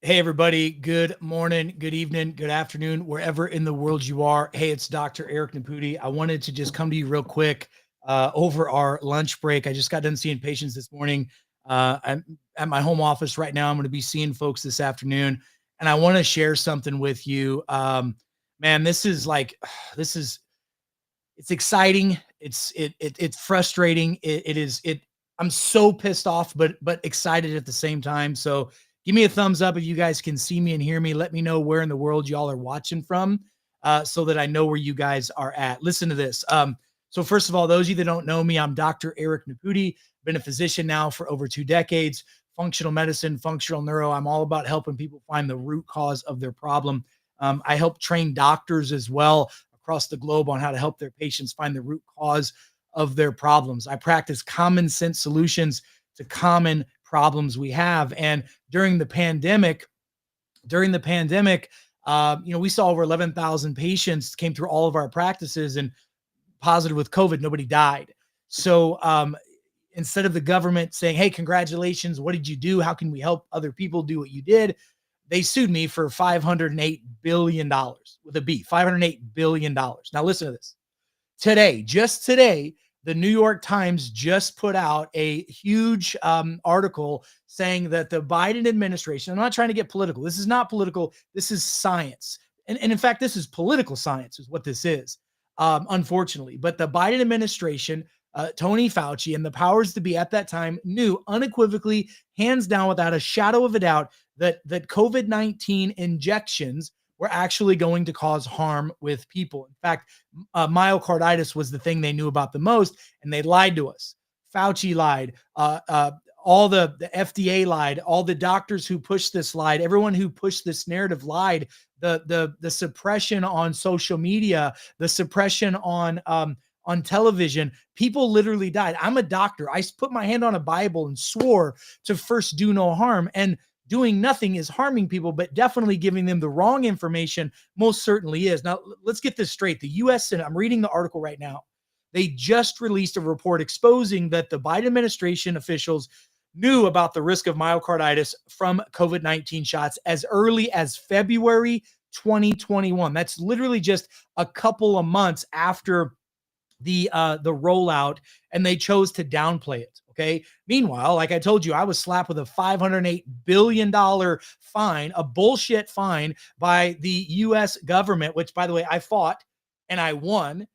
Hey, everybody. Good morning, good evening, good afternoon, wherever in the world you are. Hey, it's Dr. Eric Nepute. I wanted to just come to you real quick over our lunch break. I just got done seeing patients this morning. I'm at my home office right now. I'm going to be seeing folks this afternoon, and I want to share something with you. Man, this is like, this is, it's exciting. It's frustrating. I'm so pissed off, but excited at the same time. So give me a thumbs up if you guys can see me and hear me. Let me know where in the world y'all are watching from, so that I know where you guys are at. Listen to this. So first of all, those of you that don't know me, I'm Dr. Eric Nepute. Been a physician now for over 2 decades. Functional medicine, functional neuro. I'm all about helping people find the root cause of their problem. I help train doctors as well across the globe on how to help their patients find the root cause of their problems. I practice common sense solutions to common problems we have. And during the pandemic, we saw over 11,000 patients came through all of our practices and positive with COVID. Nobody died. So instead of the government saying, "Hey, congratulations, what did you do? How can we help other people do what you did?" They sued me for $508 billion with a B, $508 billion. Now, listen to this. Just today, the New York Times just put out a huge article saying that the Biden administration, I'm not trying to get political. This is not political. This is science. And in fact, this is political science is what this is, unfortunately. But the Biden administration, Tony Fauci and the powers to be at that time knew unequivocally, hands down, without a shadow of a doubt, that COVID-19 injections were actually going to cause harm with people. In fact, myocarditis was the thing they knew about the most, and they lied to us. Fauci lied. All the FDA lied. All the doctors who pushed this lied. Everyone who pushed this narrative lied. The suppression on social media, the suppression on television, people literally died. I'm a doctor. I put my hand on a Bible and swore to first do no harm. And doing nothing is harming people, but definitely giving them the wrong information most certainly is. Now, let's get this straight. The U.S. Senate, I'm reading the article right now. They just released a report exposing that the Biden administration officials knew about the risk of myocarditis from COVID-19 shots as early as February 2021. That's literally just a couple of months after the rollout, and they chose to downplay it. Okay. Meanwhile, like I told you, I was slapped with a $508 billion fine, a bullshit fine by the US government, which, by the way, I fought and I won,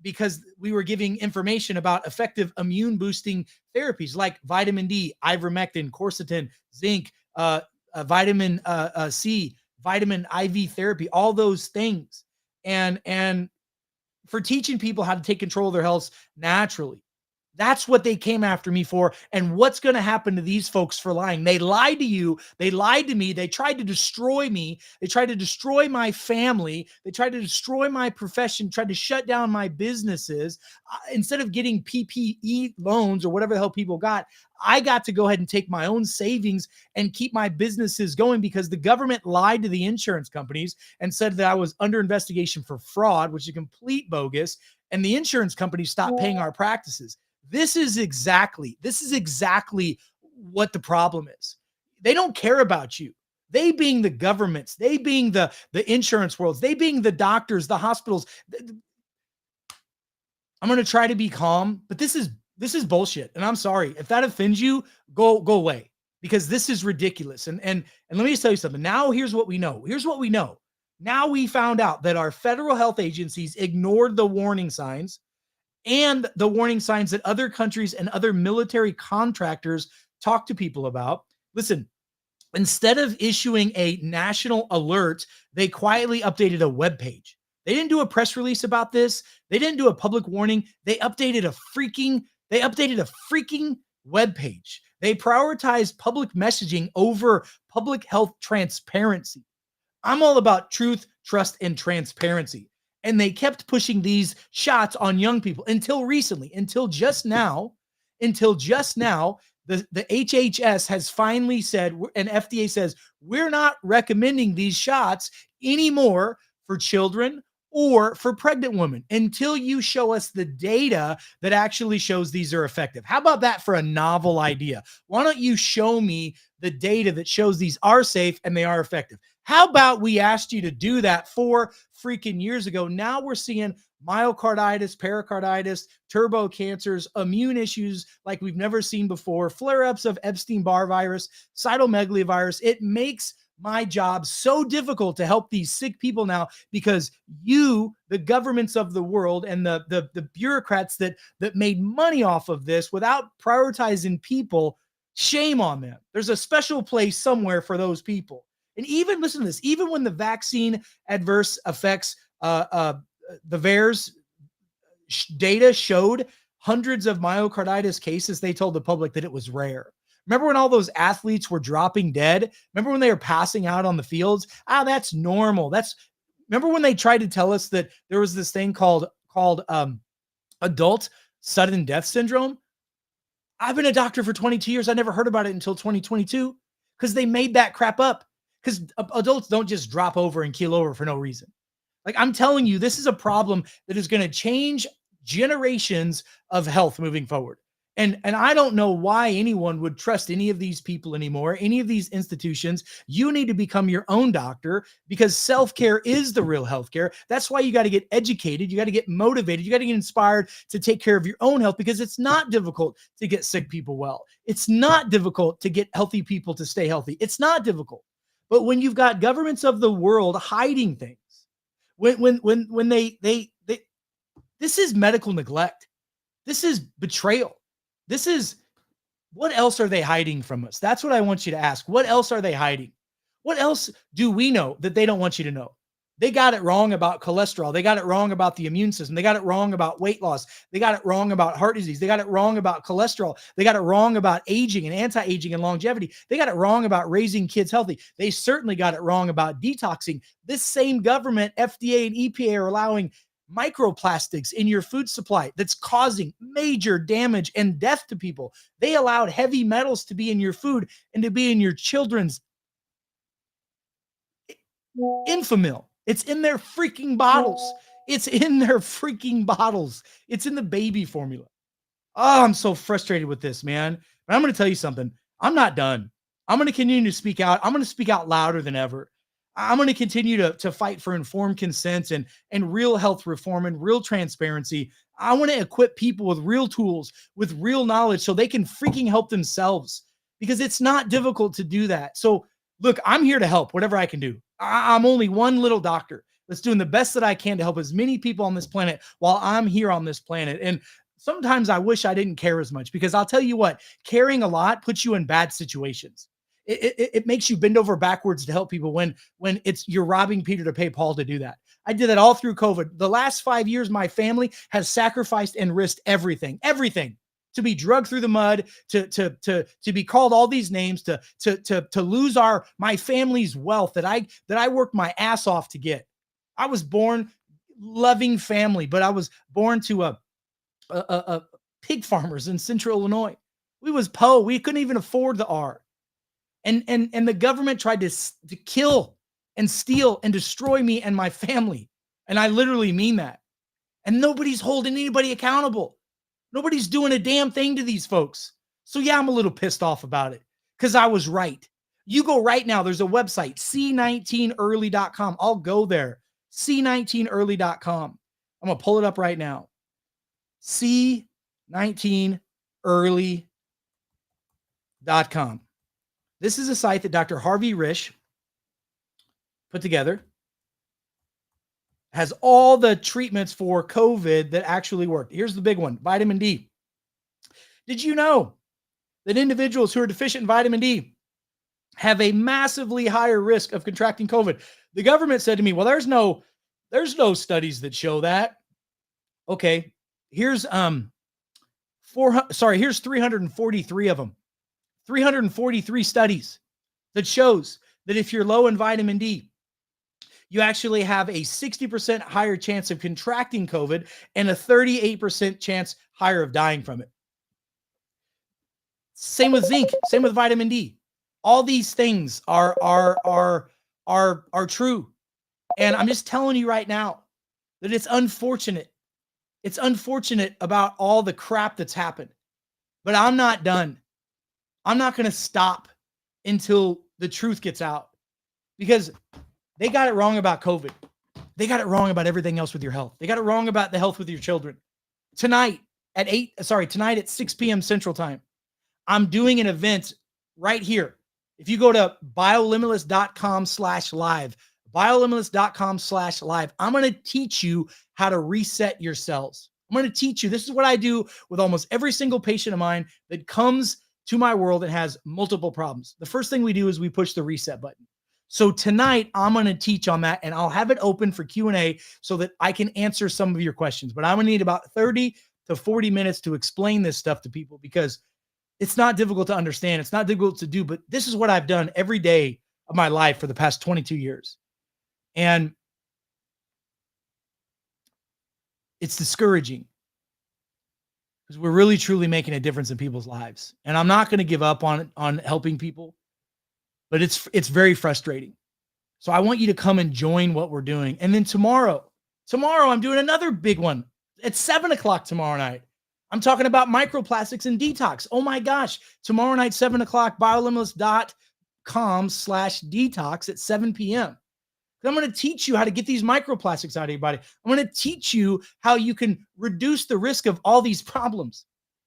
because we were giving information about effective immune boosting therapies like vitamin D, ivermectin, quercetin, zinc, vitamin C, vitamin IV therapy, all those things. And for teaching people how to take control of their health naturally. That's what they came after me for. And what's going to happen to these folks for lying? They lied to you. They lied to me. They tried to destroy me. They tried to destroy my family. They tried to destroy my profession, tried to shut down my businesses. Instead of getting PPE loans or whatever the hell people got, I got to go ahead and take my own savings and keep my businesses going because the government lied to the insurance companies and said that I was under investigation for fraud, which is complete bogus. And the insurance companies stopped paying our practices. This is exactly what the problem is. They don't care about you. They being the governments, they being the insurance worlds, they being the doctors, the hospitals. I'm going to try to be calm, but this is bullshit. And I'm sorry if that offends you, go away, because this is ridiculous. And let me just tell you something. Now here's what we know. Now we found out that our federal health agencies ignored the warning signs and the warning signs that other countries and other military contractors talk to people about. Listen, instead of issuing a national alert, they quietly updated a web page. They didn't do a press release about this. They didn't do a public warning. They updated a freaking web page. They prioritized public messaging over public health transparency. I'm all about truth, trust, and transparency. And they kept pushing these shots on young people until recently, until just now, the HHS has finally said, and FDA says, we're not recommending these shots anymore for children or for pregnant women until you show us the data that actually shows these are effective. How about that for a novel idea? Why don't you show me the data that shows these are safe and they are effective. How about we asked you to do that 4 freaking years ago? Now we're seeing myocarditis, pericarditis, turbo cancers, immune issues like we've never seen before, flare-ups of Epstein-Barr virus, cytomegalovirus virus. It makes my job so difficult to help these sick people now because you, the governments of the world, and the bureaucrats that made money off of this without prioritizing people, shame on them. There's a special place somewhere for those people. And even listen to this, even when the vaccine adverse effects, the VAERS data showed hundreds of myocarditis cases, they told the public that it was rare. Remember when all those athletes were dropping dead? Remember when they were passing out on the fields? That's normal. Remember when they tried to tell us that there was this thing called adult sudden death syndrome? I've been a doctor for 22 years. I never heard about it until 2022 because they made that crap up. Because adults don't just drop over and keel over for no reason. Like, I'm telling you, this is a problem that is going to change generations of health moving forward. And I don't know why anyone would trust any of these people anymore, any of these institutions. You need to become your own doctor because self-care is the real healthcare. That's why you got to get educated. You got to get motivated. You got to get inspired to take care of your own health because it's not difficult to get sick people well. It's not difficult to get healthy people to stay healthy. It's not difficult. But when you've got governments of the world hiding things, when they this is medical neglect. This is betrayal. This is, what else are they hiding from us? That's what I want you to ask. What else are they hiding? What else do we know that they don't want you to know? They got it wrong about cholesterol. They got it wrong about the immune system. They got it wrong about weight loss. They got it wrong about heart disease. They got it wrong about cholesterol. They got it wrong about aging and anti-aging and longevity. They got it wrong about raising kids healthy. They certainly got it wrong about detoxing. This same government, FDA and EPA, are allowing microplastics in your food supply that's causing major damage and death to people. They allowed heavy metals to be in your food and to be in your children's Infamil. It's in their freaking bottles. It's in their freaking bottles. It's in the baby formula. Oh, I'm so frustrated with this, man. But I'm going to tell you something. I'm not done. I'm going to continue to speak out. I'm going to speak out louder than ever. I'm going to continue to fight for informed consent and real health reform and real transparency. I want to equip people with real tools, with real knowledge so they can freaking help themselves because it's not difficult to do that. So look, I'm here to help whatever I can do. I'm only one little doctor that's doing the best that I can to help as many people on this planet while I'm here on this planet. And sometimes I wish I didn't care as much because I'll tell you what, caring a lot puts you in bad situations. It makes you bend over backwards to help people when it's you're robbing Peter to pay Paul to do that. I did that all through COVID. The last 5 years, my family has sacrificed and risked everything to be drugged through the mud, to be called all these names, to lose my family's wealth that I worked my ass off to get. I was born loving family, but I was born to a pig farmers in Central Illinois. We was po. We couldn't even afford the R. And the government tried to kill and steal and destroy me and my family. And I literally mean that. And nobody's holding anybody accountable. Nobody's doing a damn thing to these folks. So yeah, I'm a little pissed off about it because I was right. You go right now. There's a website, c19early.com. I'll go there. c19early.com. I'm going to pull it up right now. c19early.com. This is a site that Dr. Harvey Risch put together. Has all the treatments for COVID that actually work. Here's the big one, vitamin D. Did you know that individuals who are deficient in vitamin D have a massively higher risk of contracting COVID? The government said to me, well, there's no studies that show that. Okay, here's 343 of them. 343 studies that shows that if you're low in vitamin D, you actually have a 60% higher chance of contracting COVID and a 38% chance higher of dying from it. Same with zinc, same with vitamin D. All these things are true. And I'm just telling you right now that it's unfortunate. It's unfortunate about all the crap that's happened. But I'm not done. I'm not going to stop until the truth gets out, because they got it wrong about COVID. They got it wrong about everything else with your health. They got it wrong about the health with your children. Tonight at 6 p.m. Central Time, I'm doing an event right here. If you go to biolimitless.com/live, biolimitless.com/live, I'm going to teach you how to reset your cells. I'm going to teach you. This is what I do with almost every single patient of mine that comes to my world and has multiple problems. The first thing we do is we push the reset button. So tonight I'm going to teach on that, and I'll have it open for Q&A so that I can answer some of your questions. But I'm going to need about 30 to 40 minutes to explain this stuff to people, because it's not difficult to understand. It's not difficult to do, but this is what I've done every day of my life for the past 22 years. And it's discouraging, because we're really truly making a difference in people's lives. And I'm not going to give up on helping people, but it's very frustrating. So I want you to come and join what we're doing. And then tomorrow I'm doing another big one at 7:00 tomorrow night. I'm talking about microplastics and detox. Oh my gosh. Tomorrow night, 7:00, biolimitless.com/detox at 7 p.m. I'm going to teach you how to get these microplastics out of your body. I'm going to teach you how you can reduce the risk of all these problems,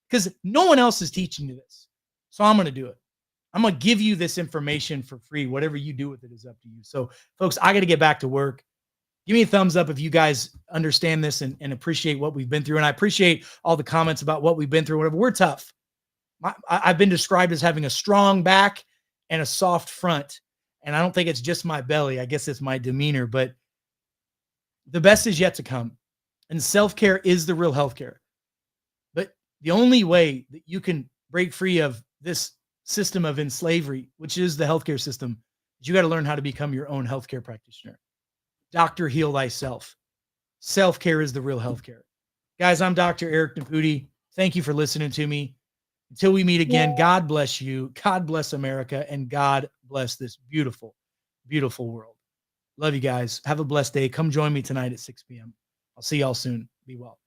because no one else is teaching you this. So I'm going to do it. I'm going to give you this information for free. Whatever you do with it is up to you. So folks, I got to get back to work. Give me a thumbs up if you guys understand this and appreciate what we've been through. And I appreciate all the comments about what we've been through. Whatever. We're tough. I've been described as having a strong back and a soft front. And I don't think it's just my belly. I guess it's my demeanor, but the best is yet to come. And self-care is the real healthcare. But the only way that you can break free of this system of enslavery, which is the healthcare system, is you got to learn how to become your own healthcare practitioner. Doctor, heal thyself. Self-care is the real healthcare. Guys, I'm Dr. Eric Nepute. Thank you for listening to me. Until we meet again, God bless you. God bless America. And God bless this beautiful, beautiful world. Love you guys. Have a blessed day. Come join me tonight at 6 p.m. I'll see y'all soon. Be well.